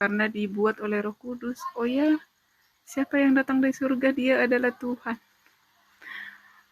karena dibuat oleh Roh Kudus. Oh ya, siapa yang datang dari surga? Dia adalah Tuhan.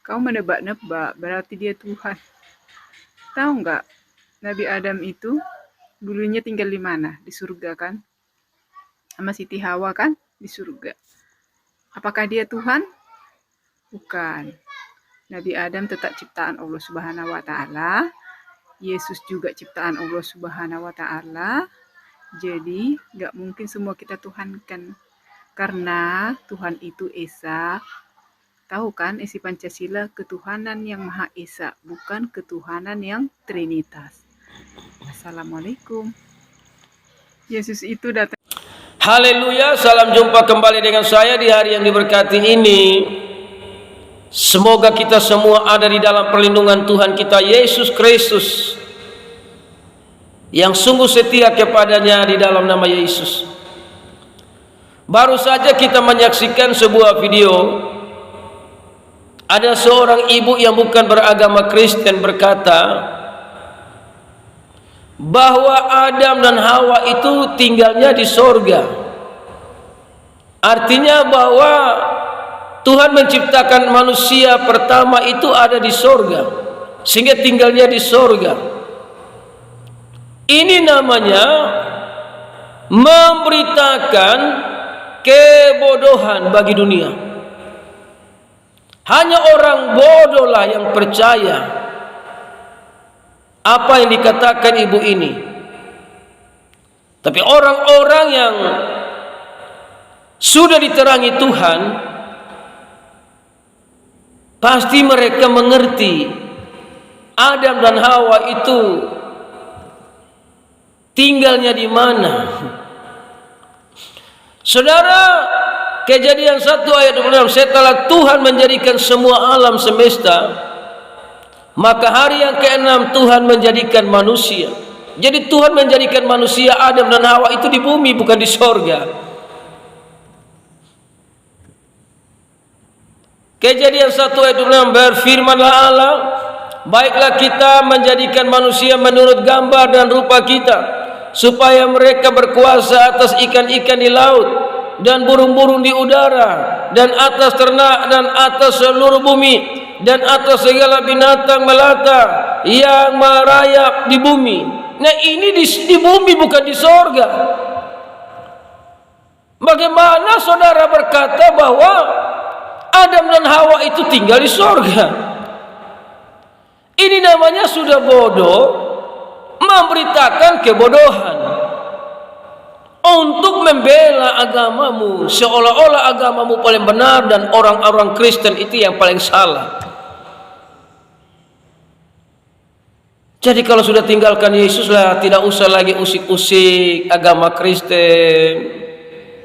Kau menebak-nebak, berarti dia Tuhan. Tahu nggak, Nabi Adam itu dulunya tinggal di mana? Di surga kan? Sama Siti Hawa kan? Di surga. Apakah dia Tuhan? Bukan. Nabi Adam tetap ciptaan Allah Subhanahu wa Ta'ala. Yesus juga ciptaan Allah Subhanahu wa Ta'ala. Jadi, nggak mungkin semua kita tuhankan. Karena Tuhan itu Esa. Tahu kan isi Pancasila, ketuhanan yang Maha Esa, bukan ketuhanan yang Trinitas. Assalamualaikum. Yesus itu datang. Haleluya, salam jumpa kembali dengan saya di hari yang diberkati ini. Semoga kita semua ada di dalam perlindungan Tuhan kita Yesus Kristus yang sungguh setia kepadanya di dalam nama Yesus. Baru saja kita menyaksikan sebuah video. Ada seorang ibu yang bukan beragama Kristen berkata bahwa Adam dan Hawa itu tinggalnya di sorga. Artinya bahwa Tuhan menciptakan manusia pertama itu ada di sorga, sehingga tinggalnya di sorga. Ini namanya memberitakan kebodohan bagi dunia. Hanya orang bodohlah yang percaya apa yang dikatakan ibu ini. Tapi orang-orang yang sudah diterangi Tuhan, pasti mereka mengerti Adam dan Hawa itu tinggalnya di mana. Saudara, Kejadian 1 ayat 26, setelah Tuhan menjadikan semua alam semesta, maka hari yang ke-6 Tuhan menjadikan manusia. Jadi Tuhan menjadikan manusia Adam dan Hawa itu di bumi, bukan di sorga. Kejadian 1 ayat 26, berfirmanlah Allah, baiklah kita menjadikan manusia menurut gambar dan rupa kita, supaya mereka berkuasa atas ikan-ikan di laut dan burung-burung di udara, dan atas ternak, dan atas seluruh bumi, dan atas segala binatang melata yang merayap di bumi. Nah, ini di bumi, bukan di sorga. Bagaimana saudara berkata bahwa Adam dan Hawa itu tinggal di sorga? Ini namanya sudah bodoh, memberitakan kebodohan untuk membela agamamu, seolah-olah agamamu paling benar dan orang-orang Kristen itu yang paling salah. Jadi kalau sudah tinggalkan Yesus lah, tidak usah lagi usik-usik agama Kristen.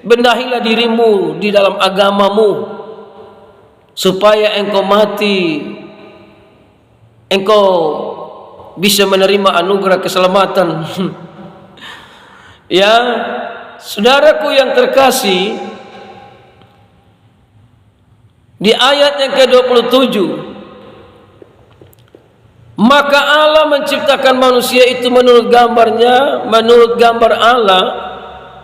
Benahilah dirimu di dalam agamamu, supaya engkau mati, engkau bisa menerima anugerah keselamatan. Ya, saudaraku yang terkasih, di ayat yang ke-27, maka Allah menciptakan manusia itu menurut gambarnya, menurut gambar Allah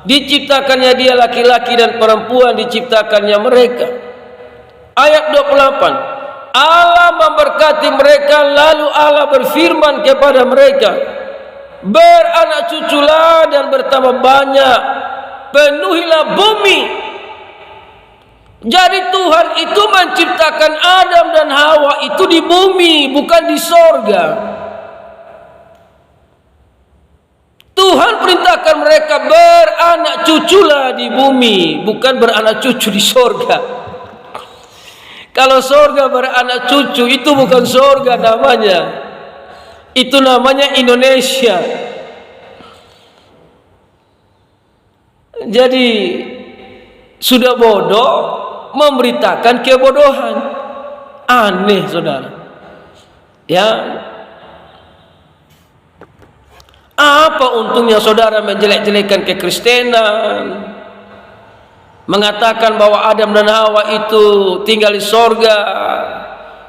diciptakannya dia, laki-laki dan perempuan diciptakannya mereka. Ayat 28, Allah memberkati mereka, lalu Allah berfirman kepada mereka, beranak cuculah dan bertambah banyak, penuhilah bumi. Jadi Tuhan itu menciptakan Adam dan Hawa itu di bumi, bukan di sorga. Tuhan perintahkan mereka beranak cuculah di bumi, bukan beranak cucu di sorga. Kalau sorga beranak cucu, itu bukan sorga namanya. Itu namanya Indonesia. Jadi sudah bodoh memberitakan kebodohan. Aneh, saudara. Ya. Apa untungnya saudara menjelek-jelekan kekristenan, mengatakan bahwa Adam dan Hawa itu tinggal di sorga,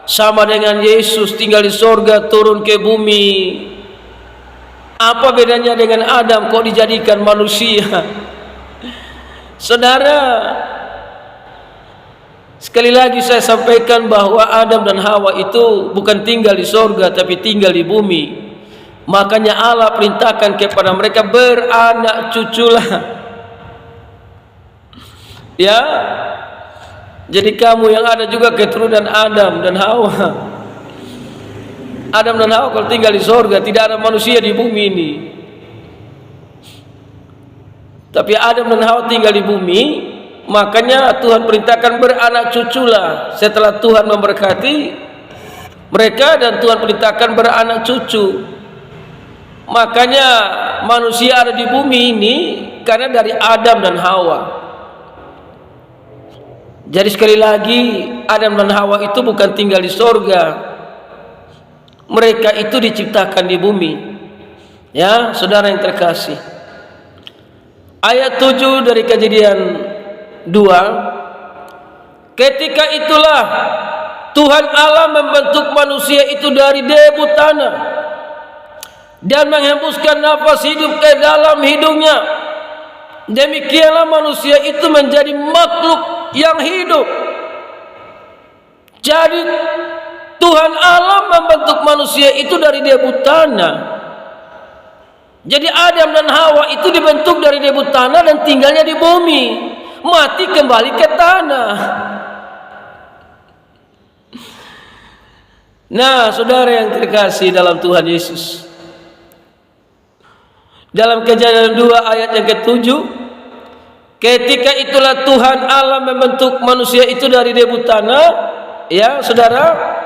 sama dengan Yesus tinggal di sorga turun ke bumi. Apa bedanya dengan Adam kok dijadikan manusia? Saudara, sekali lagi saya sampaikan bahwa Adam dan Hawa itu bukan tinggal di sorga, tapi tinggal di bumi. Makanya Allah perintahkan kepada mereka beranak cuculah. Ya, jadi kamu yang ada juga keturunan Adam dan Hawa. Adam dan Hawa kalau tinggal di sorga, tidak ada manusia di bumi ini. Tapi Adam dan Hawa tinggal di bumi, makanya Tuhan perintahkan beranak cuculah. Setelah Tuhan memberkati mereka dan Tuhan perintahkan beranak cucu. Makanya manusia ada di bumi ini karena dari Adam dan Hawa. Jadi sekali lagi, Adam dan Hawa itu bukan tinggal di sorga. Mereka itu diciptakan di bumi. Ya, saudara yang terkasih. Ayat 7 dari Kejadian 2. Ketika itulah Tuhan Allah membentuk manusia itu dari debu tanah dan menghembuskan nafas hidup ke dalam hidungnya. Demikianlah manusia itu menjadi makhluk yang hidup. Jadi Tuhan Allah membentuk manusia itu dari debu tanah. Jadi Adam dan Hawa itu dibentuk dari debu tanah dan tinggalnya di bumi. Mati kembali ke tanah. Nah, saudara yang terkasih dalam Tuhan Yesus, dalam Kejadian 2 ayat yang ke-7, ketika itulah Tuhan Allah membentuk manusia itu dari debu tanah. Ya, saudara.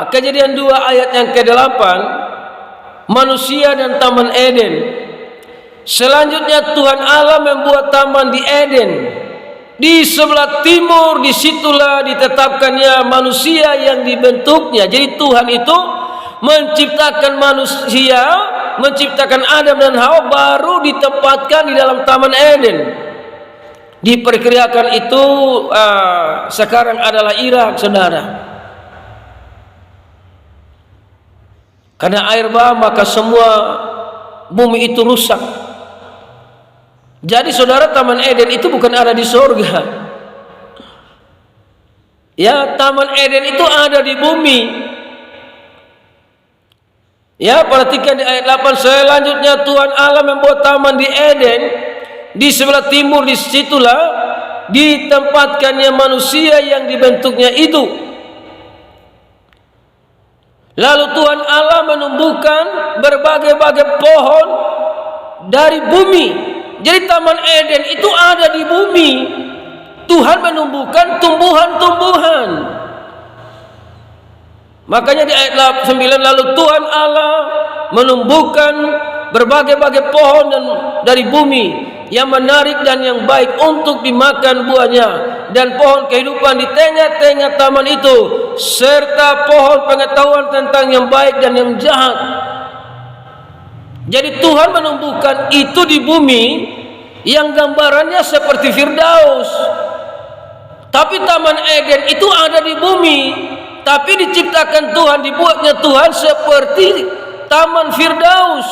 Kejadian 2 ayat yang ke-8, manusia dan Taman Eden. Selanjutnya Tuhan Allah membuat taman di Eden. Di sebelah timur, disitulah ditetapkannya manusia yang dibentuknya. Jadi Tuhan itu menciptakan manusia, menciptakan Adam dan Hawa, baru ditempatkan di dalam Taman Eden. Diperkirakan itu sekarang adalah Irak, saudara. Karena air bah, maka semua bumi itu rusak. Jadi saudara, Taman Eden itu bukan ada di surga. Ya, Taman Eden itu ada di bumi. Ya, perhatikan di ayat 8. Selanjutnya Tuhan Allah membuat taman di Eden. Di sebelah timur, disitulah ditempatkannya manusia yang dibentuknya itu. Lalu Tuhan Allah menumbuhkan berbagai-bagai pohon dari bumi. Jadi Taman Eden itu ada di bumi. Tuhan menumbuhkan tumbuhan-tumbuhan. Makanya di ayat 9, lalu Tuhan Allah menumbuhkan berbagai-bagai pohon dari bumi yang menarik dan yang baik untuk dimakan buahnya, dan pohon kehidupan di tengah-tengah taman itu, serta pohon pengetahuan tentang yang baik dan yang jahat. Jadi Tuhan menumbuhkan itu di bumi yang gambarannya seperti Firdaus. Tapi Taman Eden itu ada di bumi, tapi diciptakan Tuhan, dibuatnya Tuhan seperti Taman Firdaus.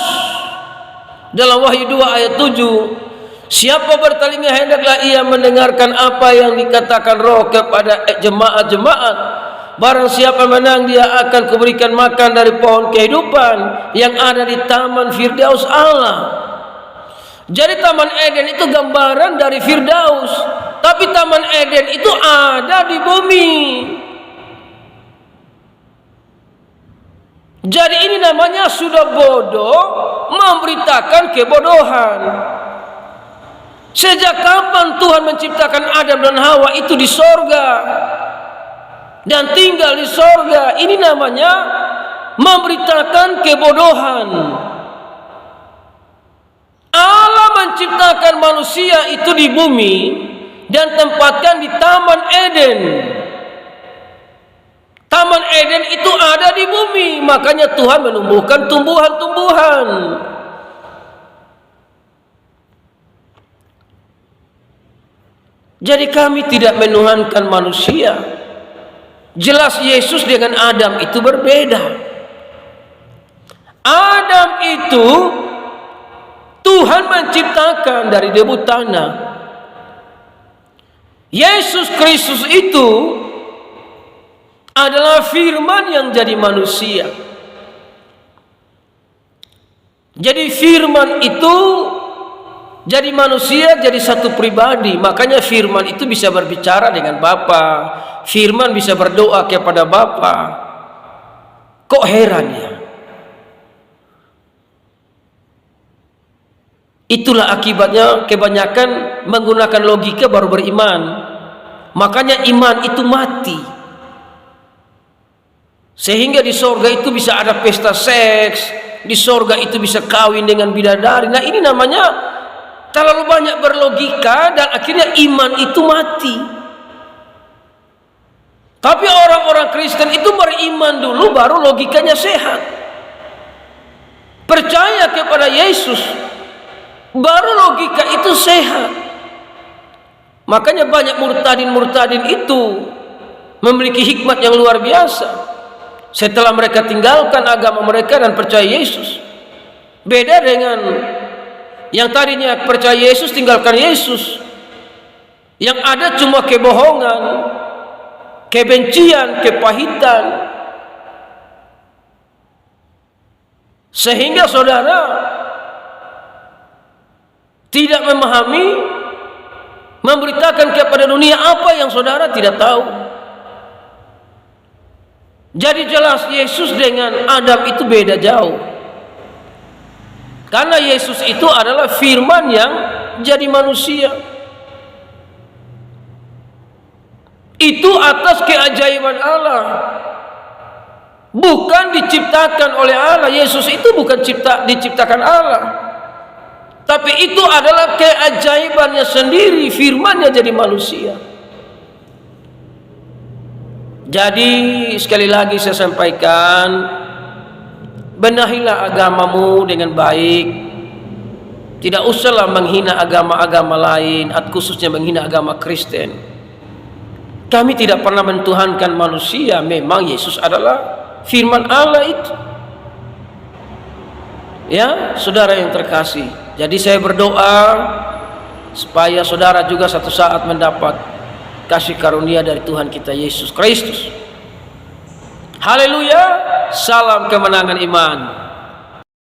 Dalam Wahyu 2 ayat 7, siapa bertelinga hendaklah ia mendengarkan apa yang dikatakan Roh kepada jemaat-jemaat. Barang siapa menang, dia akan kuberikan makan dari pohon kehidupan yang ada di Taman Firdaus Allah. Jadi Taman Eden itu gambaran dari Firdaus, tapi Taman Eden itu ada di bumi. Jadi ini namanya sudah bodoh memberitakan kebodohan. Sejak kapan Tuhan menciptakan Adam dan Hawa itu di sorga dan tinggal di sorga? Ini namanya memberitakan kebodohan. Allah menciptakan manusia itu di bumi dan tempatkan di Taman Eden. Taman Eden itu ada di bumi, makanya Tuhan menumbuhkan tumbuhan-tumbuhan. Jadi kami tidak menuhankan manusia. Jelas Yesus dengan Adam itu berbeda. Adam itu Tuhan Tuhan menciptakan dari debu tanah. Yesus Kristus itu adalah firman yang jadi manusia. Jadi firman itu jadi manusia, jadi satu pribadi. Makanya firman itu bisa berbicara dengan Bapa. Firman bisa berdoa kepada Bapa. Kok heran ya? Itulah akibatnya kebanyakan menggunakan logika baru beriman. Makanya iman itu mati. Sehingga di sorga itu bisa ada pesta seks, di sorga itu bisa kawin dengan bidadari. Nah, ini namanya terlalu banyak berlogika dan akhirnya iman itu mati. Tapi orang-orang Kristen itu beriman dulu baru logikanya sehat. Percaya kepada Yesus baru logika itu sehat. Makanya banyak murtadin-murtadin itu memiliki hikmat yang luar biasa. Setelah mereka tinggalkan agama mereka dan percaya Yesus. Beda dengan yang tadinya percaya Yesus tinggalkan Yesus. Yang ada cuma kebohongan, kebencian, kepahitan. Sehingga saudara tidak memahami, memberitakan kepada dunia apa yang saudara tidak tahu. Jadi jelas Yesus dengan Adam itu beda jauh. Karena Yesus itu adalah firman yang jadi manusia. Itu atas keajaiban Allah. Bukan diciptakan oleh Allah. Yesus itu bukan diciptakan Allah. Tapi itu adalah keajaibannya sendiri, firmannya jadi manusia. Jadi sekali lagi saya sampaikan, benahilah agamamu dengan baik. Tidak usahlah menghina agama-agama lain, khususnya menghina agama Kristen. Kami tidak pernah mentuhankan manusia. Memang Yesus adalah firman Allah itu. Ya, saudara yang terkasih. Jadi saya berdoa supaya saudara juga satu saat mendapat kasih karunia dari Tuhan kita Yesus Kristus. Haleluya. Salam kemenangan iman.